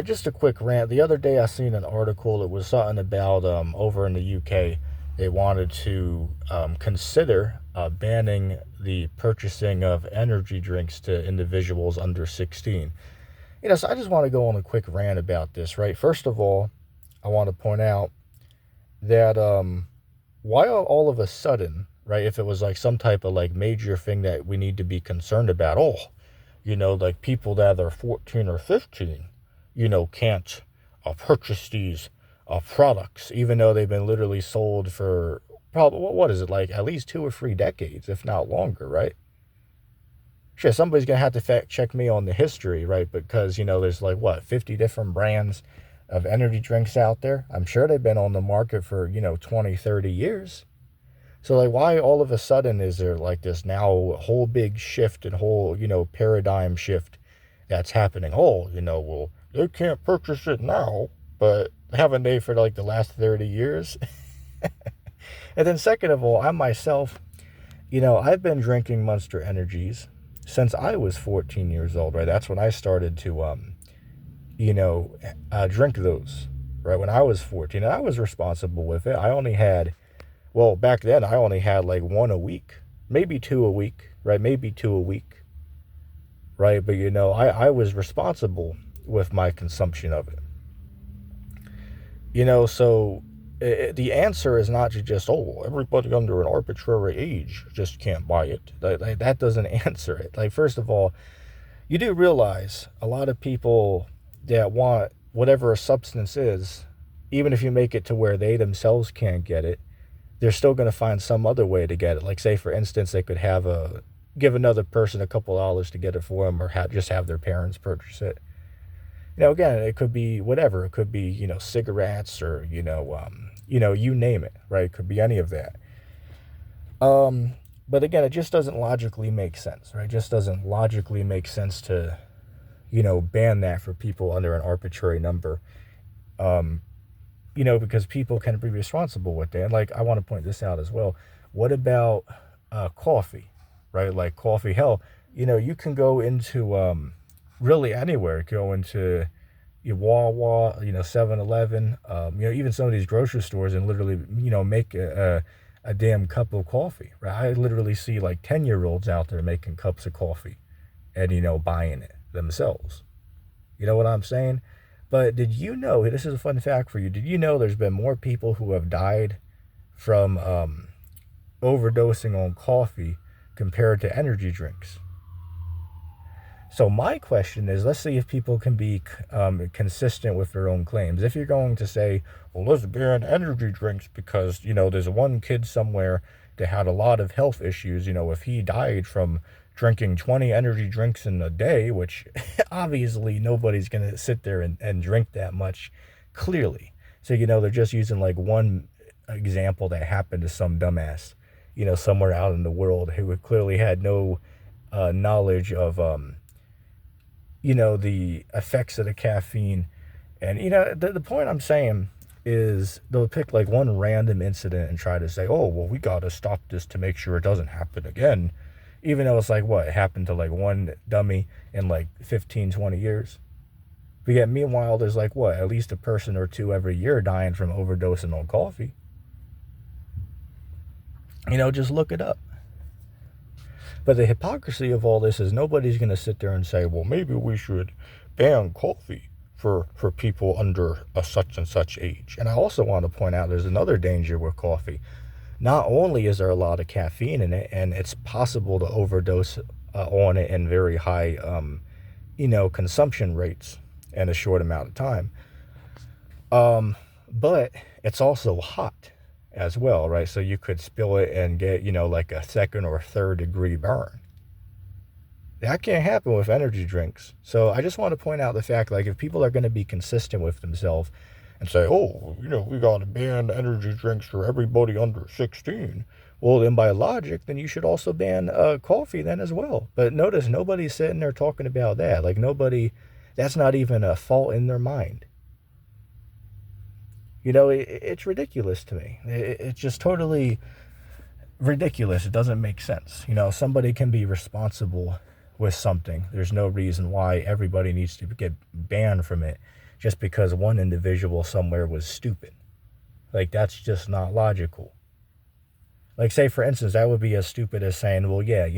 Just a quick rant. The other day I seen an article. It was something about over in the UK. They wanted to consider banning the purchasing of energy drinks to individuals under 16. So I just want to go on a quick rant about this, right? First of all, I want to point out that why all of a sudden, right, if it was like some type of like major thing that we need to be concerned about, like people that are 14 or 15, can't purchase these products, even though they've been literally sold for probably, what is it, like at least 2 or 3 decades, if not longer, right? Sure, somebody's going to have to fact check me on the history, right? Because, there's like, what, 50 different brands of energy drinks out there? I'm sure they've been on the market for, 20, 30 years. So, like, why all of a sudden is there like this now whole big shift and whole, paradigm shift that's happening? Well, they can't purchase it now, but haven't they for like the last 30 years? And then, second of all, I myself, I've been drinking Monster Energies since I was 14 years old, right? That's when I started to, drink those, right? When I was 14, and I was responsible with it. Well, back then, I only had like one a week, maybe two a week, right? Maybe two a week, right? But, I was responsible with my consumption of it. So the answer is not to just, everybody under an arbitrary age just can't buy it. That doesn't answer it. Like, first of all, you do realize a lot of people that want whatever a substance is, even if you make it to where they themselves can't get it, they're still going to find some other way to get it. Like, say, for instance, they could give another person a couple dollars to get it for them, or just have their parents purchase it. Again, it could be whatever. It could be, cigarettes, or, you name it, right? It could be any of that. But again, it just doesn't logically make sense, right? It just doesn't logically make sense to, ban that for people under an arbitrary number. Because people can be responsible with that. And like, I want to point this out as well. What about coffee, right? Like coffee, hell, you can go into really anywhere. Go into your Wawa, 7-Eleven, even some of these grocery stores, and literally, make a damn cup of coffee, right? I literally see like 10-year-olds out there making cups of coffee and, buying it themselves. You know what I'm saying? But did you know, this is a fun fact for you, did you know there's been more people who have died from overdosing on coffee compared to energy drinks? So my question is, let's see if people can be consistent with their own claims. If you're going to say, well, let's ban energy drinks because, there's one kid somewhere that had a lot of health issues, if he died from drinking 20 energy drinks in a day, which obviously nobody's going to sit there and drink that much, clearly. So, they're just using like one example that happened to some dumbass, somewhere out in the world who clearly had no knowledge of, the effects of the caffeine. And, the point I'm saying is they'll pick like one random incident and try to say, well, we got to stop this to make sure it doesn't happen again. Even though it's like, what, it happened to like one dummy in like 15, 20 years. But yet, meanwhile, there's like, what, at least a person or two every year dying from overdosing on coffee. Just look it up. But the hypocrisy of all this is nobody's going to sit there and say, well, maybe we should ban coffee for people under a such and such age. And I also want to point out there's another danger with coffee. Not only is there a lot of caffeine in it, and it's possible to overdose on it in very high, consumption rates in a short amount of time. But it's also hot as well, right? So you could spill it and get, like a second or third degree burn. That can't happen with energy drinks. So I just want to point out the fact, like, if people are going to be consistent with themselves and say, we got to ban energy drinks for everybody under 16. Well, then by logic, then you should also ban coffee then as well. But notice nobody's sitting there talking about that. Like, that's not even a thought in their mind. It's ridiculous to me. It's just totally ridiculous. It doesn't make sense. Somebody can be responsible with something, there's no reason why everybody needs to get banned from it just because one individual somewhere was stupid. Like, that's just not logical. Like, say, for instance, that would be as stupid as saying, well, yeah,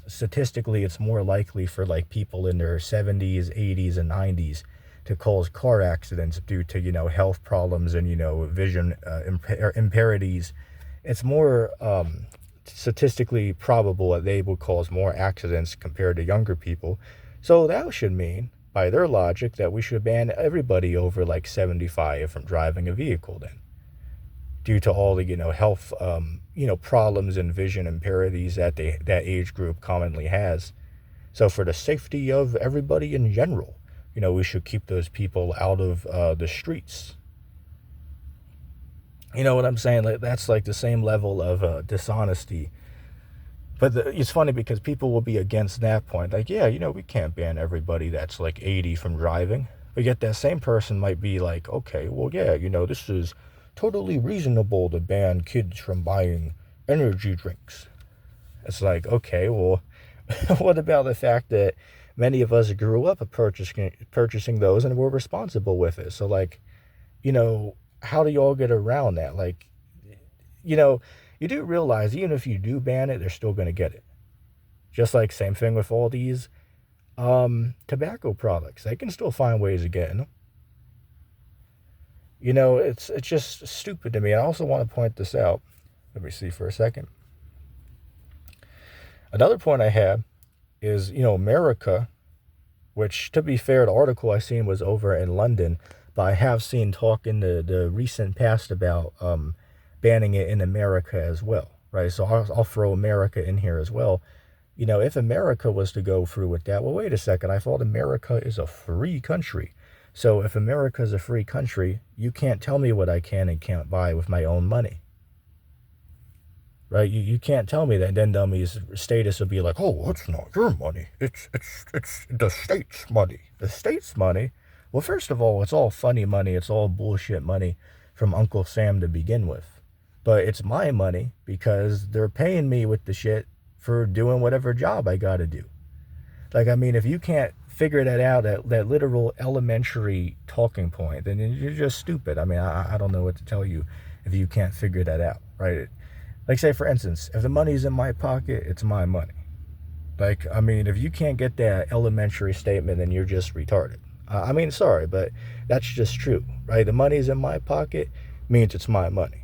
statistically, it's more likely for, like, people in their 70s, 80s, and 90s to cause car accidents due to, health problems and, vision impairments. It's more statistically probable that they will cause more accidents compared to younger people. So that should mean, by their logic, that we should ban everybody over, like, 75 from driving a vehicle then, due to all the, health, problems and vision impairments that age group commonly has. So for the safety of everybody in general, we should keep those people out of the streets. You know what I'm saying? Like, that's like the same level of dishonesty. But it's funny because people will be against that point. Like, yeah, we can't ban everybody that's like 80 from driving. But yet that same person might be like, okay, well, yeah, this is totally reasonable to ban kids from buying energy drinks. It's like, okay, well, what about the fact that many of us grew up purchasing those and were responsible with it? So, like, how do you all get around that? Like, you do realize even if you do ban it, they're still going to get it. Just like same thing with all these tobacco products. They can still find ways of getting them. It's just stupid to me. I also want to point this out. Let me see for a second. Another point I have is, America, which, to be fair, the article I seen was over in London, but I have seen talk in the recent past about banning it in America as well, right? So I'll throw America in here as well. If America was to go through with that, well, wait a second. I thought America is a free country. So if America is a free country, you can't tell me what I can and can't buy with my own money. Right? You can't tell me that. Then dummies' status will be like, oh, it's not your money. It's the state's money. The state's money? Well, first of all, it's all funny money. It's all bullshit money from Uncle Sam to begin with. But it's my money because they're paying me with the shit for doing whatever job I got to do. Like, I mean, if you can't figure that out, that literal elementary talking point, then you're just stupid. I mean, I don't know what to tell you if you can't figure that out, right? Like, say, for instance, if the money's in my pocket, it's my money. Like, I mean, if you can't get that elementary statement, then you're just retarded. I mean, sorry, but that's just true, right? The money's in my pocket means it's my money.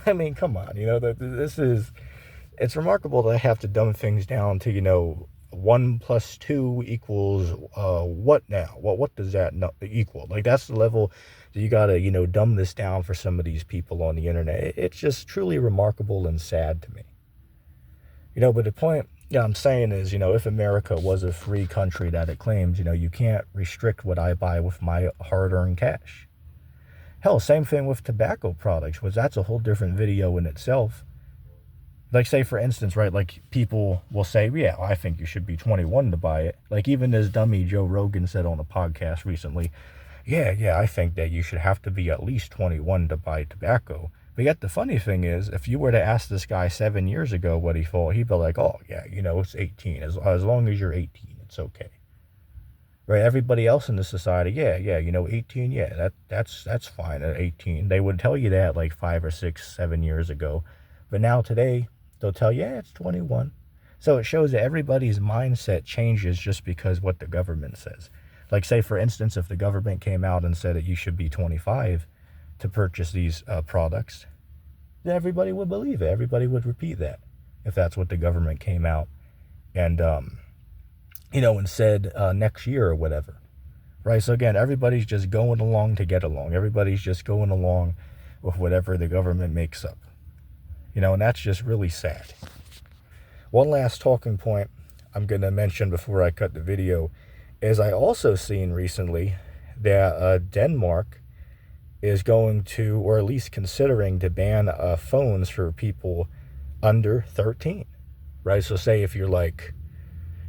I mean, come on, it's remarkable that I have to dumb things down to, 1 + 2 equals what now? Well, what does that equal? Like, that's the level that you gotta, dumb this down for some of these people on the internet. It's just truly remarkable and sad to me. But the point I'm saying is, if America was a free country that it claims, you can't restrict what I buy with my hard-earned cash. Hell, same thing with tobacco products, which that's a whole different video in itself. Like, say, for instance, right, like, people will say, yeah, I think you should be 21 to buy it. Like, even this dummy Joe Rogan said on a podcast recently, yeah, I think that you should have to be at least 21 to buy tobacco. But yet the funny thing is, if you were to ask this guy 7 years ago what he thought, he'd be like, oh, yeah, it's 18. As long as you're 18, it's okay. Right? Everybody else in the society, yeah, 18, yeah, that's fine at 18. They would tell you that like 5 or 6, 7 years ago. But now today, they'll tell you, yeah, it's 21. So it shows that everybody's mindset changes just because what the government says. Like, say, for instance, if the government came out and said that you should be 25 to purchase these products, then everybody would believe it. Everybody would repeat that if that's what the government came out and, and said next year or whatever. Right? So, again, everybody's just going along to get along. Everybody's just going along with whatever the government makes up. And that's just really sad. One last talking point I'm going to mention before I cut the video is I also seen recently that Denmark is going to, or at least considering to ban phones for people under 13, right? So say if you're like,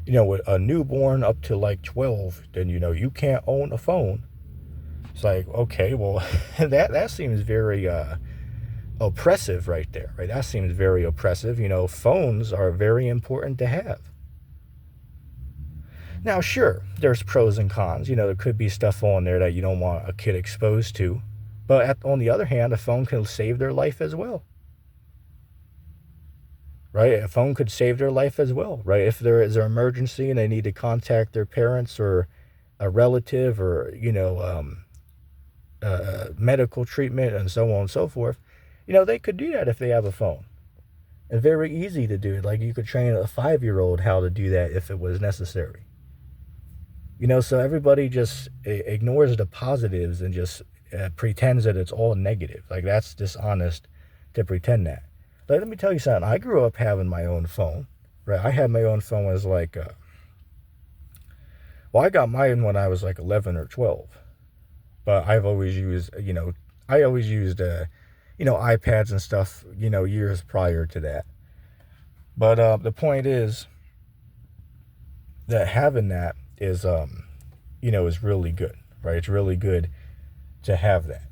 with a newborn up to like 12, then, you can't own a phone. It's like, okay, well, that seems very oppressive right there, right? That seems very oppressive. Phones are very important to have. Now, sure, there's pros and cons. There could be stuff on there that you don't want a kid exposed to. But on the other hand, a phone can save their life as well, right? A phone could save their life as well, right? If there is an emergency and they need to contact their parents or a relative or, medical treatment and so on and so forth, they could do that if they have a phone. And very easy to do it. Like you could train a 5-year-old how to do that if it was necessary. So everybody just ignores the positives and just pretends that it's all negative. Like that's dishonest to pretend that. Like, let me tell you something. I grew up having my own phone, right? I had my own phone as like, I got mine when I was like 11 or 12. But I've always used, I always used, iPads and stuff, years prior to that. But the point is that having that is, is really good, right? It's really good to have that,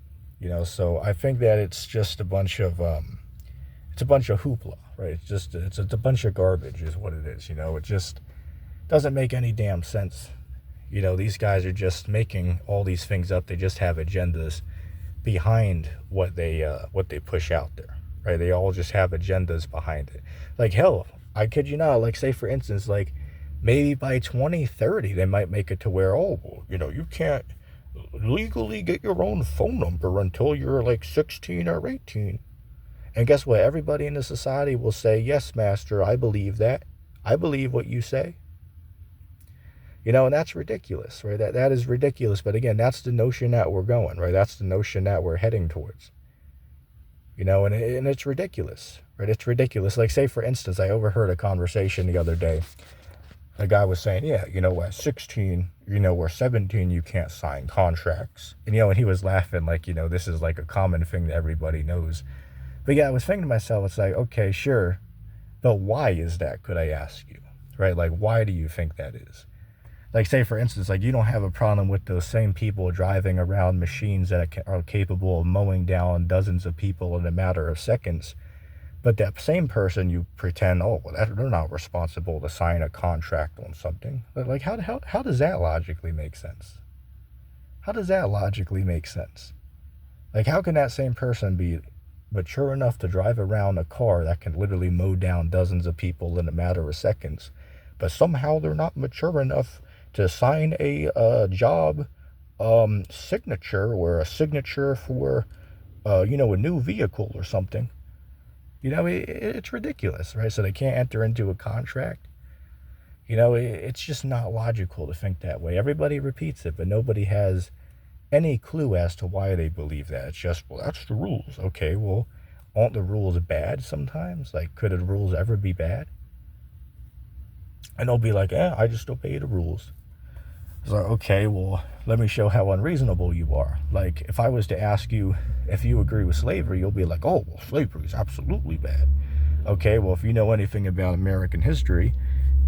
So I think that it's just a bunch of hoopla, right? It's a bunch of garbage is what it is, It just doesn't make any damn sense. These guys are just making all these things up. They just have agendas behind what they push out there, right? They all just have agendas behind it. Like, hell, I kid you not, like, say for instance, like maybe by 2030 they might make it to where, you can't legally get your own phone number until you're like 16 or 18. And guess what? Everybody in the society will say, yes, master, I believe that. I believe what you say. And that's ridiculous, right? That is ridiculous. But again, that's the notion that we're going, right? That's the notion that we're heading towards. And it's ridiculous, right? It's ridiculous. Like, say, for instance, I overheard a conversation the other day. A guy was saying, yeah, at 16, or 17, you can't sign contracts. And he was laughing like, this is like a common thing that everybody knows. But yeah, I was thinking to myself, it's like, okay, sure. But why is that, could I ask you, right? Like, why do you think that is? Like, say, for instance, like you don't have a problem with those same people driving around machines that are capable of mowing down dozens of people in a matter of seconds. But that same person, you pretend, they're not responsible to sign a contract on something. But like, how does that logically make sense? How does that logically make sense? Like, how can that same person be mature enough to drive around a car that can literally mow down dozens of people in a matter of seconds, but somehow they're not mature enough to sign a job signature or a signature for, a new vehicle or something? It's ridiculous, right? So they can't enter into a contract. It's just not logical to think that way. Everybody repeats it, but nobody has any clue as to why they believe that. It's just, well, that's the rules. Okay, well, aren't the rules bad sometimes? Like, could the rules ever be bad? And they'll be like, I just obey the rules. It's like, okay, well, let me show how unreasonable you are. Like, if I was to ask you if you agree with slavery, you'll be like, oh, well, slavery is absolutely bad. Okay, well, if you know anything about American history,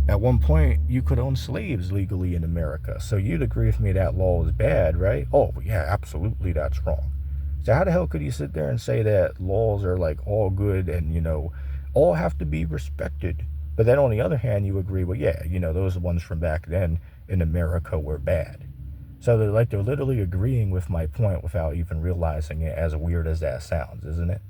at one point, you could own slaves legally in America. So you'd agree with me that law is bad, right? Oh, yeah, absolutely, that's wrong. So how the hell could you sit there and say that laws are like all good and, all have to be respected? But then on the other hand, you agree, well, yeah, those ones from back then in America were bad. So they're literally agreeing with my point without even realizing it, as weird as that sounds, isn't it?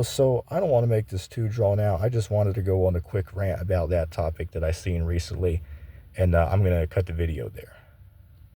So I don't want to make this too drawn out. I just wanted to go on a quick rant about that topic that I seen recently, and I'm going to cut the video there.